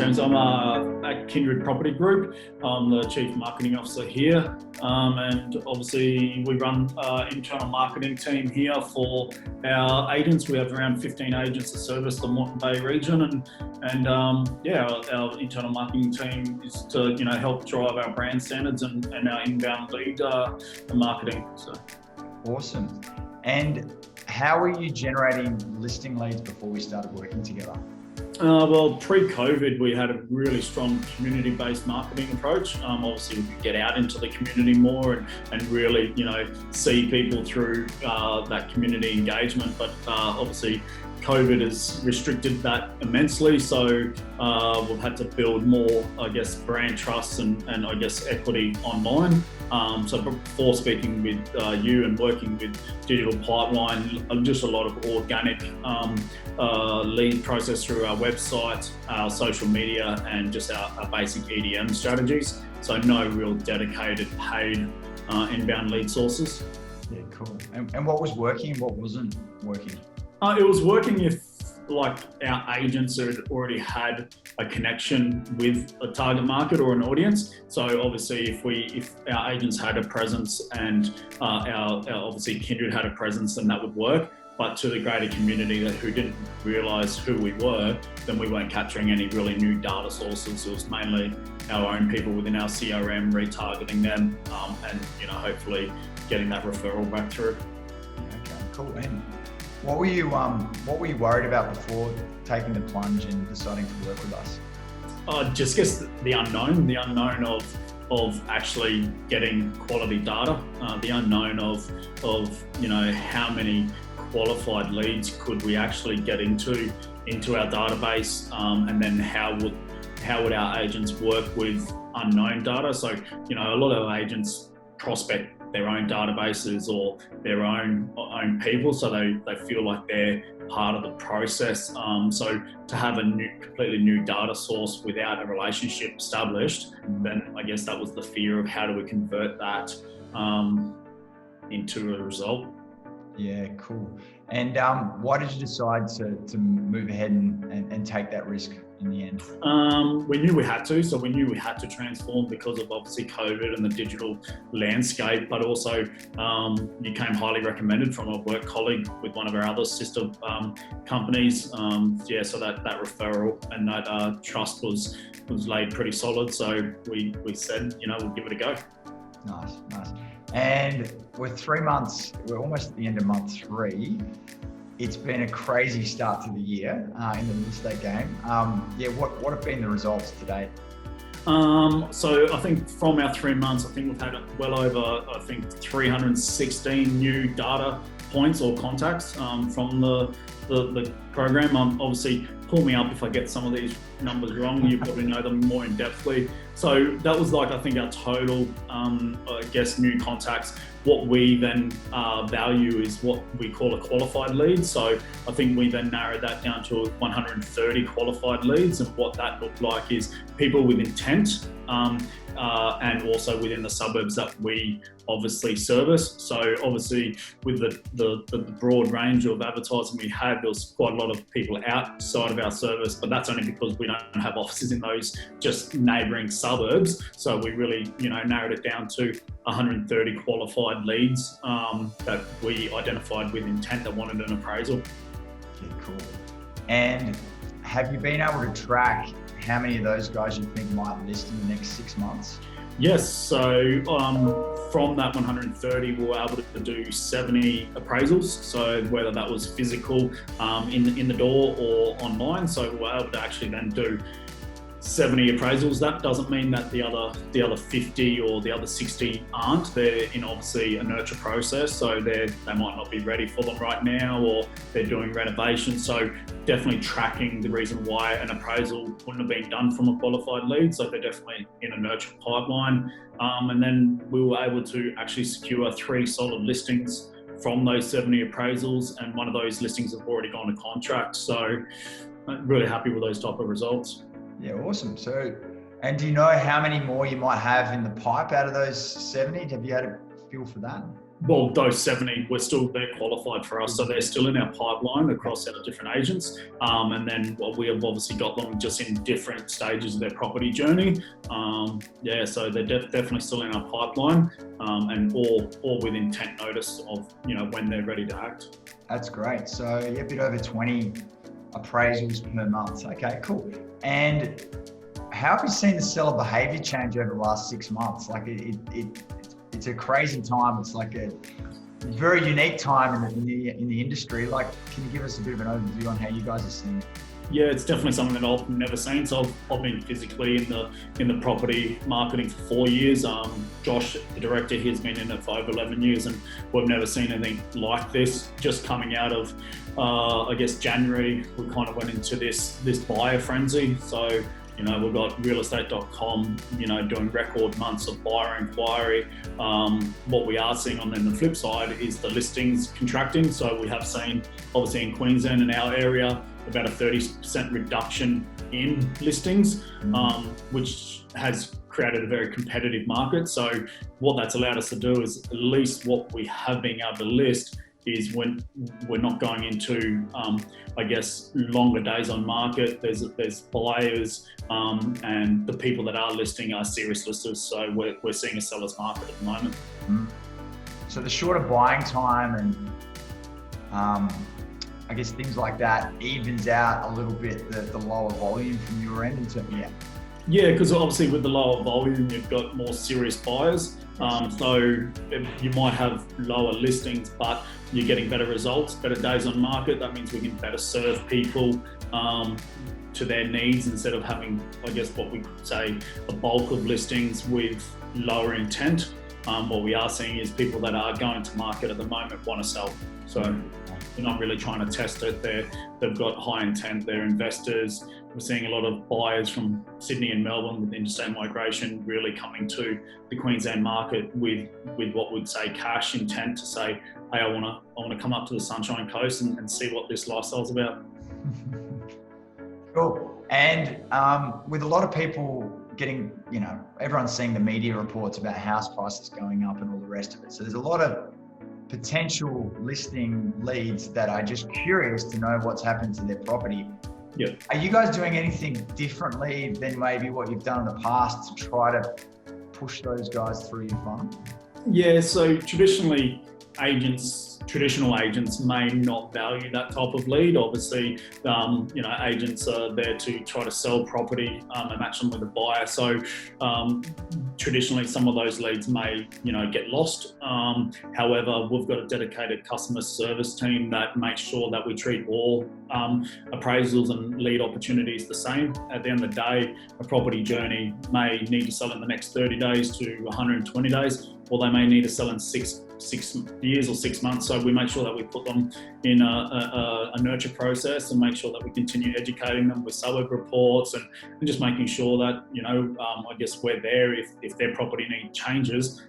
James. I'm at Kindred Property Group. I'm the Chief Marketing Officer here, and obviously we run an internal marketing team here for our agents. We have around 15 agents that service the Moreton Bay region, and our internal marketing team is to help drive our brand standards and our inbound lead marketing. So. Awesome. And how were you generating listing leads before we started working together? Well, pre-COVID, we had a really strong community-based marketing approach. Obviously, we could get out into the community more and really, see people through that community engagement. But obviously, COVID has restricted that immensely. So we've had to build more, brand trust and equity online. So before speaking with you and working with Digital Pipeline, just a lot of organic lead process through our website, our social media, and just our basic EDM strategies. So no real dedicated paid inbound lead sources. Yeah, cool. And what was working and what wasn't working? It was working if our agents had already had a connection with a target market or an audience. So obviously if our agents had a presence and our obviously Kindred had a presence, then that would work. But to the greater community who didn't realise who we were, then we weren't capturing any really new data sources. It was mainly our own people within our CRM, retargeting them, and hopefully getting that referral back through. Okay, cool. And what were you worried about before taking the plunge and deciding to work with us? Just guess the unknown of actually getting quality data, the unknown of how many qualified leads could we actually get into our database, and then how would our agents work with unknown data. So a lot of agents prospect their own databases or their own people, so they feel like they're part of the process. So to have a completely new data source without a relationship established, then I guess that was the fear of how do we convert that into a result. Yeah, cool. And why did you decide to move ahead and take that risk in the end? We knew we had to. So we knew we had to transform because of obviously COVID and the digital landscape, but also you came highly recommended from a work colleague with one of our other sister companies. So that referral and that trust was laid pretty solid. So we said, we'll give it a go. Nice. And we're 3 months, we're almost at the end of month 3. It's been a crazy start to the year in the real estate game. What have been the results to date? So I think from our 3 months, I think we've had well over 316 new data points or contacts from the program. Obviously, pull me up if I get some of these numbers wrong. You probably know them more in depthly. So that was I think our total, new contacts. What we then value is what we call a qualified lead. So I think we then narrowed that down to 130 qualified leads, and what that looked like is people with intent, and also within the suburbs that we obviously service. So obviously with the broad range of advertising we had, there was quite a lot of people outside of our service, but that's only because we don't have offices in those just neighbouring suburbs. So we really, narrowed it down to 130 qualified leads that we identified with intent that wanted an appraisal. Yeah, cool. And have you been able to track how many of those guys you think might list in the next 6 months? Yes, so from that 130, we were able to do 70 appraisals. So whether that was physical in the door or online, so we were able to actually then do 70 appraisals. That doesn't mean that the other 50 or the other 60 aren't. They're in obviously a nurture process, so they might not be ready for them right now, or they're doing renovations. So definitely tracking the reason why an appraisal wouldn't have been done from a qualified lead. So they're definitely in a nurture pipeline. And then we were able to actually secure 3 solid listings from those 70 appraisals, and one of those listings have already gone to contract. So I'm really happy with those type of results. Yeah, awesome. So, and do you know how many more you might have in the pipe out of those 70? Have you had a feel for that? Well, those 70, they're qualified for us, so they're still in our pipeline across our different agents. And then we have obviously got them just in different stages of their property journey. So they're definitely still in our pipeline, and all with intent notice of when they're ready to act. That's great. So a bit over 20 appraisals per month. Okay, cool. And how have you seen the seller behaviour change over the last 6 months? Like it's a crazy time. It's like a very unique time in the industry. Like, can you give us a bit of an overview on how you guys are seeing it? Yeah, it's definitely something that I've never seen. So I've been physically in the property marketing for 4 years. Josh, the director, he's been in it for over 11 years, and we've never seen anything like this. Just coming out of, I guess, January, we kind of went into this buyer frenzy. So we've got realestate.com, doing record months of buyer inquiry. What we are seeing on the flip side is the listings contracting. So we have seen, obviously in Queensland, in our area, about a 30% reduction in listings, which has created a very competitive market. So what that's allowed us to do is, at least what we have been able to list, is when we're not going into, I guess, longer days on market. There's buyers, and the people that are listing are serious listers. So we're seeing a seller's market at the moment. So the shorter buying time and I guess things like that evens out a little bit the lower volume from your end in terms, Yeah, because obviously with the lower volume, you've got more serious buyers. So you might have lower listings, but you're getting better results, better days on market. That means we can better serve people to their needs, instead of having, I guess, what we could say, a bulk of listings with lower intent. What we are seeing is people that are going to market at the moment want to sell. So they're not really trying to test it. They've got high intent, they're investors. We're seeing a lot of buyers from Sydney and Melbourne with interstate migration really coming to the Queensland market with what we'd say cash intent, to say, hey, I want to come up to the Sunshine Coast and see what this lifestyle's about. Cool. And with a lot of people getting, everyone's seeing the media reports about house prices going up and all the rest of it. So there's a lot of potential listing leads that are just curious to know what's happened to their property. Yeah. Are you guys doing anything differently than maybe what you've done in the past to try to push those guys through your funnel? Yeah, so traditional agents may not value that type of lead. Obviously, agents are there to try to sell property and match them with a buyer. So traditionally, some of those leads may, get lost. However, we've got a dedicated customer service team that makes sure that we treat all appraisals and lead opportunities the same. At the end of the day, a property journey may need to sell in the next 30 days to 120 days, or they may need to sell in 6 years or 6 months. So we make sure that we put them in a nurture process and make sure that we continue educating them with suburb reports and just making sure that, I guess we're there if their property need changes.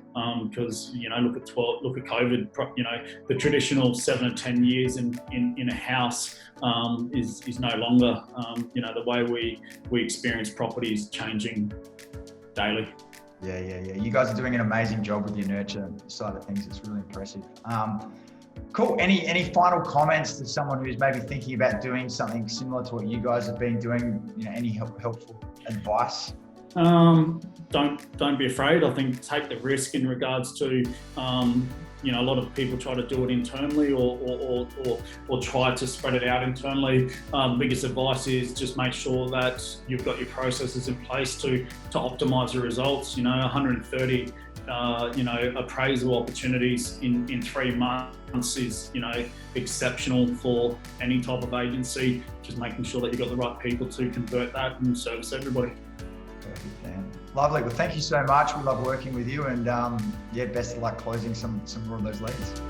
Because, look at COVID, the traditional 7 to 10 years in a house is no longer, the way we experience property is changing daily. Yeah. You guys are doing an amazing job with your nurture side of things. It's really impressive. Cool. Any final comments to someone who's maybe thinking about doing something similar to what you guys have been doing? Any helpful advice? Don't be afraid. I think take the risk in regards to, a lot of people try to do it internally or try to spread it out internally. The biggest advice is just make sure that you've got your processes in place to optimize your results. 130 appraisal opportunities in 3 months is exceptional for any type of agency. Just making sure that you've got the right people to convert that and service everybody. Perfect, Dan. Lovely. Well, thank you so much. We love working with you, and best of luck closing some more of those leads.